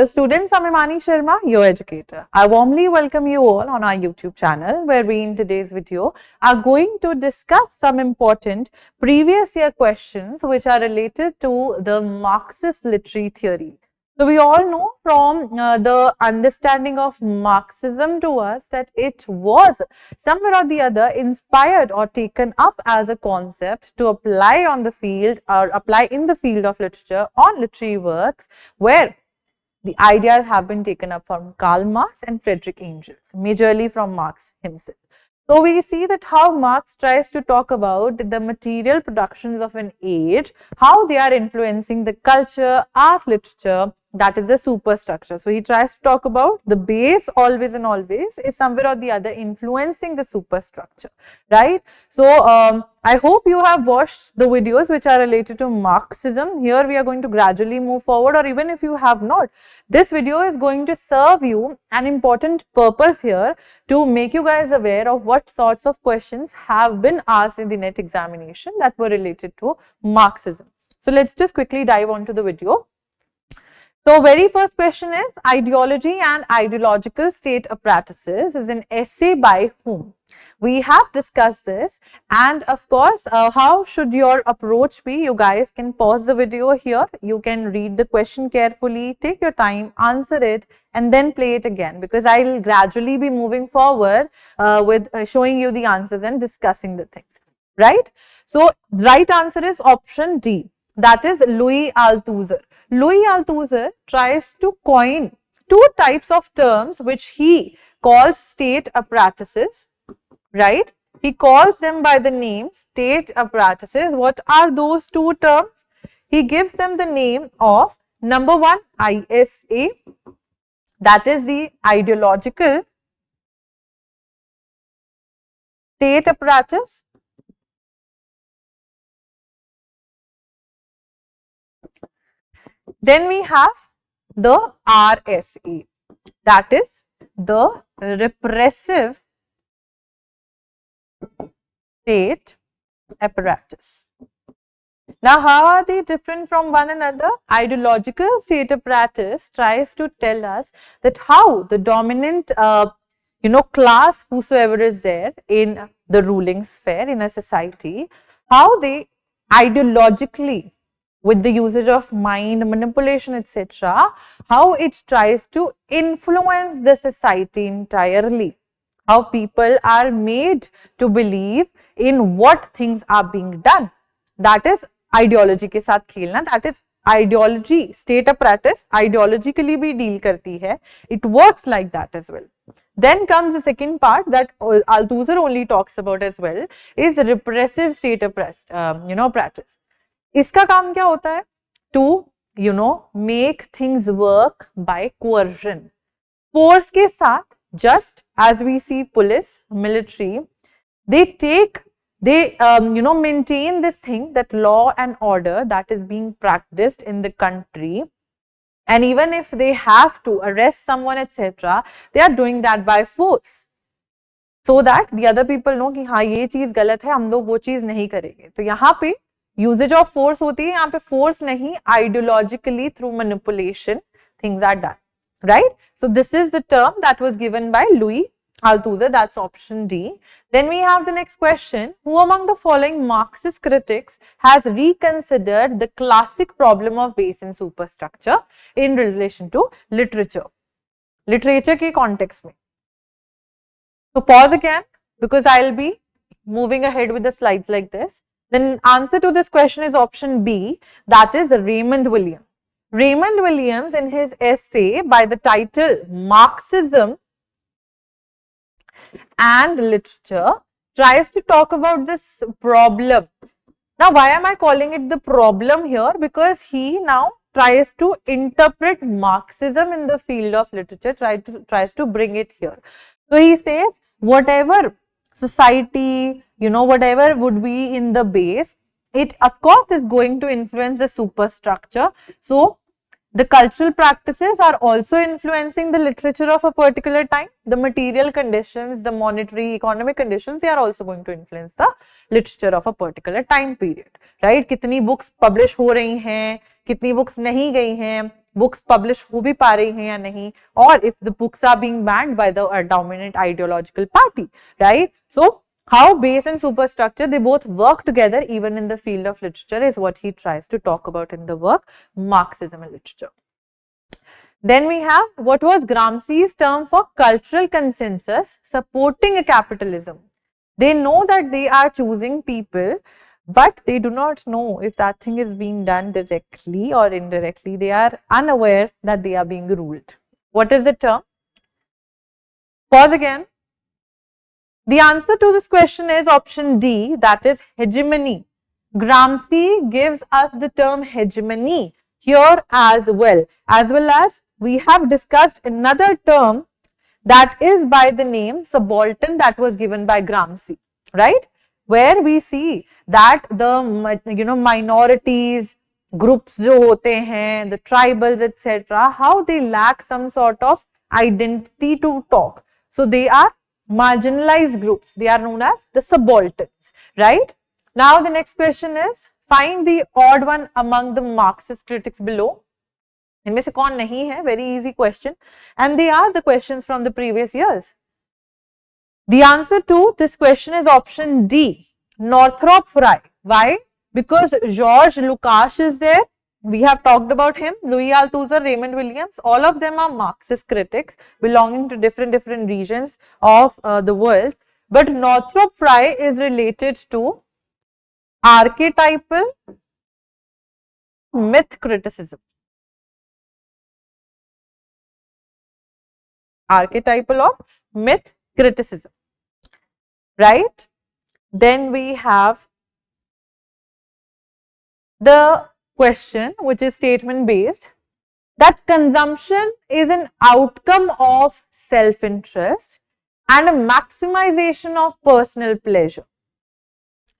Hello students, I'm Himani Sharma, your educator. I warmly welcome you all on our YouTube channel where we in today's video are going to discuss some important previous year questions which are related to the Marxist literary theory. So we all know from the understanding of Marxism to us that it was somewhere or the other inspired or taken up as a concept to apply on the field or apply in the field of literature on literary works where the ideas have been taken up from Karl Marx and Friedrich Engels, majorly from Marx himself. So we see that how Marx tries to talk about the material productions of an age, how they are influencing the culture, art, literature, that is the superstructure. So he tries to talk about the base always and always is somewhere or the other influencing the superstructure, right? So I hope you have watched the videos which are related to Marxism. Here we are going to gradually move forward, or even if you have not, this video is going to serve you an important purpose here to make you guys aware of what sorts of questions have been asked in the NET examination that were related to Marxism. So let's just quickly dive onto the video. So very first question is, ideology and ideological state apparatuses is an essay by whom? We have discussed this, and of course, how should your approach be? You guys can pause the video here, you can read the question carefully, take your time, answer it, and then play it again, because I will gradually be moving forward with showing you the answers and discussing the things, right? So the right answer is option D, that is Louis Althusser. Louis Althusser tries to coin two types of terms which he calls state apparatuses, right? He calls them by the name state apparatuses. What are those two terms? He gives them the name of number one, ISA, that is the ideological state apparatus. Then we have the RSA, that is the repressive state apparatus. Now, how are they different from one another? Ideological state apparatus tries to tell us that how the dominant class, whosoever is there in the ruling sphere in a society, how they ideologically, with the usage of mind, manipulation, etc., how it tries to influence the society entirely. How people are made to believe in what things are being done. That is ideology के साथ खेलना. That is ideology. State apparatus ideologically भी deal करती है. It works like that as well. Then comes the second part that Althusser only talks about as well, is repressive state apparatus. इसका काम क्या होता है? To make things work by coercion. Force के साथ, just as we see police, military, they maintain this thing, that law and order that is being practiced in the country, and even if they have to arrest someone, etc., they are doing that by force, so that the other people know कि हाँ ये चीज गलत है, हम लोग वो चीज नहीं करेंगे. तो यहाँ पे यूजेज ऑफ फोर्स होती है, यहाँ पे फोर्स नहीं, ideologically through manipulation things are done, right? So this is the term that was given by Louis Althusser, that's option D. Then we have the next question, who among the following Marxist critics has reconsidered the classic problem of base and superstructure in relation to literature? Literature के context में. So pause again, because I'll be moving ahead with the slides like this. Then answer to this question is option B, that is Raymond Williams. Raymond Williams, in his essay by the title Marxism and Literature, tries to talk about this problem. Now, why am I calling it the problem here? Because he now tries to interpret Marxism in the field of literature, tries to bring it here. So he says, whatever society, whatever would be in the base, it of course is going to influence the superstructure. So the cultural practices are also influencing the literature of a particular time. The material conditions, the monetary, economic conditions, they are also going to influence the literature of a particular time period, right? कितनी books publish हो रही हैं, कितनी books नहीं गई हैं, books publish हो भी पा रही हैं या नहीं, और if the books are being banned by the dominant ideological party, right? So how base and superstructure, they both work together even in the field of literature, is what he tries to talk about in the work Marxism and Literature. Then we have what was Gramsci's term for cultural consensus supporting a capitalism. They know that they are choosing people, but they do not know if that thing is being done directly or indirectly. They are unaware that they are being ruled. What is the term? Pause again. The answer to this question is option D, that is hegemony. Gramsci gives us the term hegemony here as well as we have discussed another term that is by the name subaltern, that was given by Gramsci, right? Where we see that the minorities, groups जो होते हैं, the tribals etc., how they lack some sort of identity to talk. So they are marginalized groups. They are known as the subalterns, right? Now the next question is, find the odd one among the Marxist critics below. इनमें से कौन नहीं है? Very easy question, and they are the questions from the previous years. The answer to this question is option D, Northrop Frye. Why? Because George Lukács is there. We have talked about him. Louis Althusser, Raymond Williams, all of them are Marxist critics belonging to different regions of the world. But Northrop Frye is related to archetypal myth criticism. Archetypal of myth criticism, right? Then we have the question, which is statement based, that consumption is an outcome of self-interest and a maximization of personal pleasure.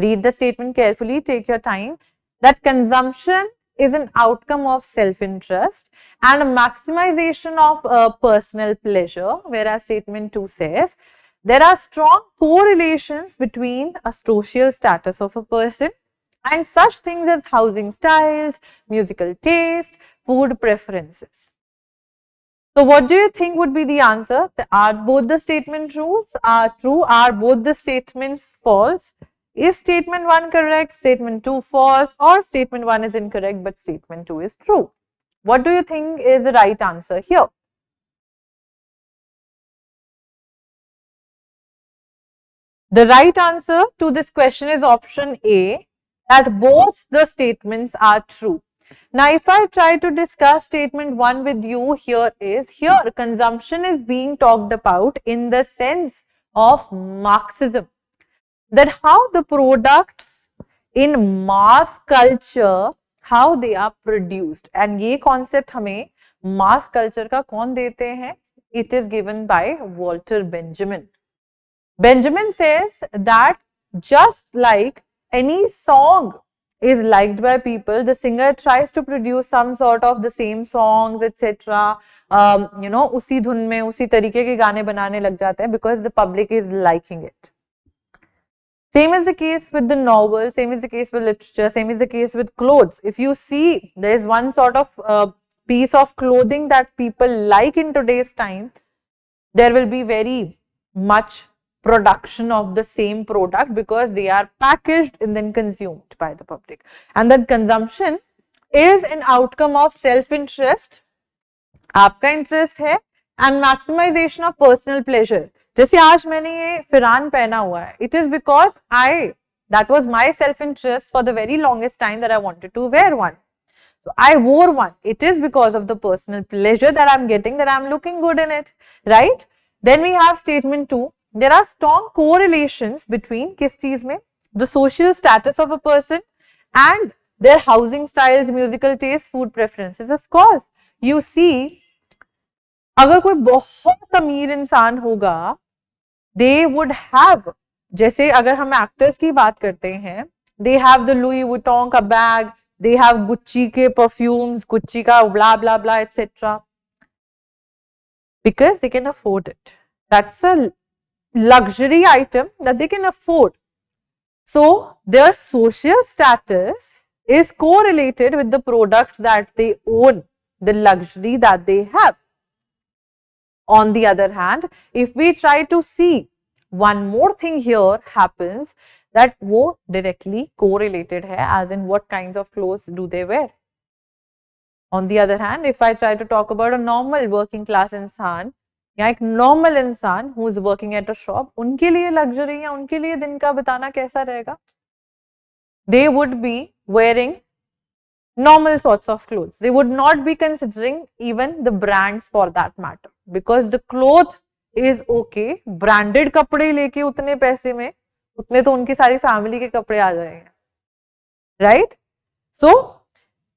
Read the statement carefully, take your time. That consumption is an outcome of self-interest and a maximization of personal pleasure, whereas statement 2 says there are strong correlations between a social status of a person and such things as housing styles, musical taste, food preferences. So what do you think would be the answer? Are both the statements true? Are both the statements false? Is statement 1 correct, statement 2 false, or statement 1 is incorrect but statement 2 is true? What do you think is the right answer here? The right answer to this question is option A, that both the statements are true. Now, if I try to discuss statement 1 with you, here consumption is being talked about in the sense of Marxism. That how the products in mass culture, how they are produced, and ये concept हमें mass culture का कौन देते हैं? It is given by Walter Benjamin. Benjamin says that just like any song is liked by people, the singer tries to produce some sort of the same songs etc. उसी धुन में उसी तरीके के गाने बनाने लग जाते हैं because the public is liking it. Same is the case with the novel, same is the case with literature, same is the case with clothes. If you see, there is one sort of piece of clothing that people like in today's time, there will be very much production of the same product because they are packaged and then consumed by the public. And that consumption is an outcome of self-interest. आपका interest है and maximization of personal pleasure. जैसे आज मैंने ये फिरान पहना हुआ है, it is because that was my self-interest for the very longest time that I wanted to wear one. So I wore one. It is because of the personal pleasure that I'm getting, that I'm looking good in it, right? Then we have statement 2. There are strong correlations between किस चीज में? The social status of a person and their housing styles, musical taste, food preferences. Of course, you see, अगर कोई बहुत अमीर इंसान होगा, they would have, जैसे अगर हम एक्टर्स की बात करते हैं, they have the Louis Vuitton का बैग, they have Gucci के perfumes, Gucci का blah blah blah etc. Because they can afford it. That's a luxury item that they can afford. So their social status is correlated with the products that they own. the luxury that they have. On the other hand, if we try to see, one more thing here happens that वो directly correlated है, as in what kinds of clothes do they wear. On the other hand, if I try to talk about a normal working class इंसान या एक normal इंसान who is working at a shop, उनके लिए luxury या उनके लिए दिन का बिताना कैसा रहेगा? They would be wearing normal sorts of clothes. They would not be considering even the brands for that matter, because the cloth is okay. Branded कपड़े लेके उतने पैसे में उतने तो उनकी सारी फैमिली के कपड़े आ जाएंगे, right? So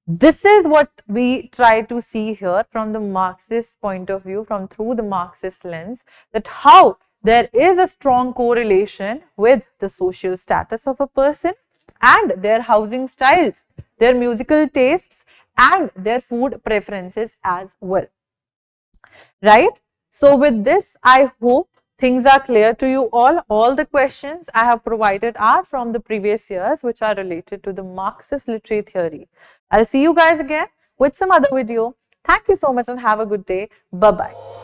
this is what we try to see here from the Marxist point of view, from through the Marxist lens, that how there is a strong correlation with the social status of a person and their housing styles, their musical tastes and their food preferences as well, right? So with this, I hope things are clear to you all. All the questions I have provided are from the previous years, which are related to the Marxist literary theory. I'll see you guys again with some other video. Thank you so much and have a good day. Bye-bye.